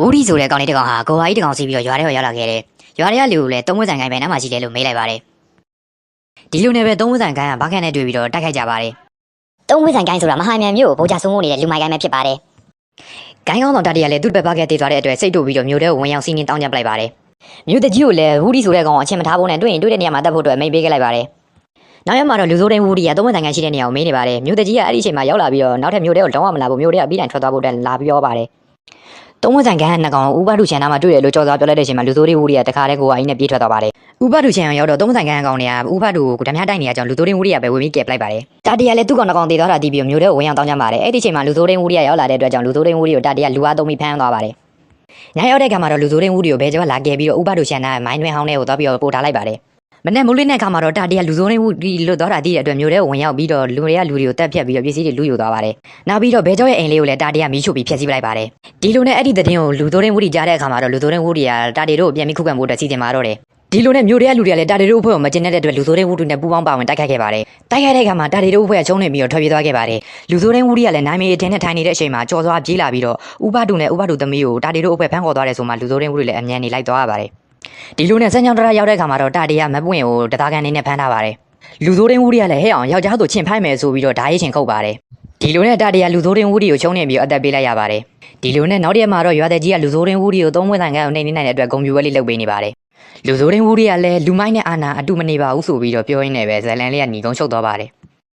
ဦးဒီဆိုတဲ့ကောင်လေးတစ်ကောင်ဟာကိုဝါကြီးတစ်ကောင်စီးပြီးတော့ရွာထဲကိုရောက်လာခဲ့တယ်။ရွာထဲကလူကိုလည်းသုံးဝက်ဆိုင်ကိုင်းပဲနားမှာရှိတယ်လို့မေးလိုက်ပါတယ်။ဒီလူနဲ့ပဲသုံးဝက်ဆိုင်ကိုင်းကဘာခန့်နဲ့တွေ့ပြီးတော့တိုက်ခိုက်ကြပါတယ်။သုံးဝက်ဆိုင်ကိုင်းဆိုတာမဟာမြန်မျိုးကိုဗိုလ်ချဆုံးမှုနေတဲ့လူမိုက်ကိုင်းပဲဖြစ်ပါတယ်။ကိုင်းကောင်းတော်တတရလည်းသူ့ဘက်ဘာခက်တည်သွားတဲ့အတွက်စိတ်တူပြီးတော့မြို့ထဲကိုဝင်ရောက်စီးနှင်းတောင်းကြပလိုက်ပါတယ်။မြို့တကြီးကိုလည်းဦးဒီဆိုတဲ့ကောင်အချင်းမထားဖို့နဲ့တွေ့ရင်တွေ့တဲ့နေရာမှာတတ်ဖို့အတွက်မိတ်ပေးခဲ့လိုက်ပါတယ်။နောက်ရမှာတော့လူစိုးတိုင်းဦးဒီကသုံးဝက်ဆိုင်ကိုင်းရှိတဲ့နေရာကိုမေးနေပါတယ်။မြို့တကြီးကအဲ့ဒီအချိန်မှာရောက်လာပြီးတော့နောက်ထပ်မြို့ထဲကိုလုံးဝမလာဘူးမြို့ထဲကပြီးတိုင်ထွက်သွားဖို့အတွက်လာပြောပါတယ်။သုံးဝက်ဆိုင်ကန်းနှစ်ကောင်ဥပဒုချန်နာမှာတွေ့ရလို့ကြော်စွာပြောလိုက်တဲ့အချိန်မှာလူစိုးတွေဦးတွေကတခါတည်းကိုအင်းနဲ့ပြေးထွက်သွားပါတယ်။ဥပဒုချန်ရောက်တော့သုံးဝက်ဆိုင်ကန်းကောင်တွေကဥပဒုကိုဓမြတိုက်နေရကြောင်းလူစိုးတွေဦးတွေကပဲဝင်ပြီးကယ်ပလိုက်ပါတယ်။တာတီကလည်းသူ့ကောင်တစ်ကောင်တည်သွားတာတီးပြီးမျိုးတဲ့ဝင်ရောက်တောင်းကြပါတယ်။အဲ့ဒီအချိန်မှာလူစိုးတွေဦးတွေကရောက်လာတဲ့အတွက်ကြောင့်လူစိုးတွေဦးတွေကိုတာတီကလူအားသုံးပြီးဖမ်းသွားပါတယ်။ညရောက်တဲ့ခါမှာတော့လူစိုးတွေဦးတွေကိုဘဲကျော်လာကယ်ပြီးတော့ဥပဒုချန်နာမိုင်းတွင်ဟောင်းထဲကိုသွားပြီးတော့ပို့ထားလိုက်ပါတယ်။မနေ့မိုးလေးနဲ့ခါမှာတော့တာတီကလူစိုးတွေဦးဒီလွတ်သွားတာတီးတဲ့အတွက်မျိုးတဲ့ဝင်ရောက်ပြီးတော့လူတွေကိုတက်ဖြတ်ပြီးတော့ပစ္စည်းတွေလူယူသွားပါတယ်။နောက်ပြီးတော့ဘဲကျော်ရဲ့အိမ်လေးကိုလည်းတာတီကမီးရှို့ပြီးဖျက်ဆီးပလိုက်ပါတယ်။ဒီလိုနဲ့အဲ့ဒီသတင်းကိုလူစိုးတွေဦးတွေကြားတဲ့အခါမှာတော့လူစိုးတွေဦးတွေကတာတီတို့ကိုပြန်ပြီးခုခံဖို့အတွက်စီစဉ်มาတော့တယ်။ဒီလိုနဲ့မျိုးတွေကလူတွေကလည်းတာတီတို့အဖွဲ့ကိုမကျင်တဲ့အတွက်လူစိုးတွေဦးတွေနဲ့ပူးပေါင်းပါဝင်တိုက်ခိုက်ခဲ့ပါတယ်။တိုက်ခိုက်တဲ့အခါမှာတာတီတို့အဖွဲ့ကချုံးနေပြီးတော့ထွက်ပြေးသွားခဲ့ပါတယ်။လူစိုးတွေဦးတွေကလည်းနိုင်မေအထင်းနဲ့ထိုင်နေတဲ့အချိန်မှာကြော်စွာပြေးလာပြီးတော့ဥပဒုနဲ့ဥပဒုသမီးကိုတာတီတို့အဖွဲ့ဖမ်းခေါ်သွားတယ်ဆိုမှလူစိုးတွေဦးတွေလည်းအမြန်နေလိုက်သွားရပါတယ်။ဒီလိုနဲ့စံချောင်းတရရောက်တဲ့အခါမှာတော့တာတီကမပွင့်ကိုတသားကန်နေနဲ့ဖမ်းထားပါတယ်။လူစိုးတွေဦးတွေကလည်းဟဲ့အောင်ယောက်ျားဆိုချင်ဖိုက်မယ်ဆိုပြီးတော့ဓာရေးချင်ခုတ်ပါတယ်။ဒီလိုနဲ့တာတီကလူစိုးတွေဦးတွေကိုချုံနေပြီးအသက်ပေးလိုက်ရပါတယ်။ဒီလိုနဲ့နောက်တစ်ရက်မှာတော့ရွာသက်ကြီးကလူစိုးတွေဦးတွေကိုသုံးဝက်ဆိုင်ကန်ကိုနှိမ့်နေနိုင်တဲ့အတွက်ဂုံပြူဝဲလေးလုပ်ပေးနေပါတယ်။လူစိုးတွေဦးတွေကလည်းလူမိုက်နဲ့အာနာအတူမနေပါဘူးဆိုပြီးတော့ပြောရင်းနဲ့ပဲဇလန်လေးကညီကုန်းချုပ်သွားပါတယ်။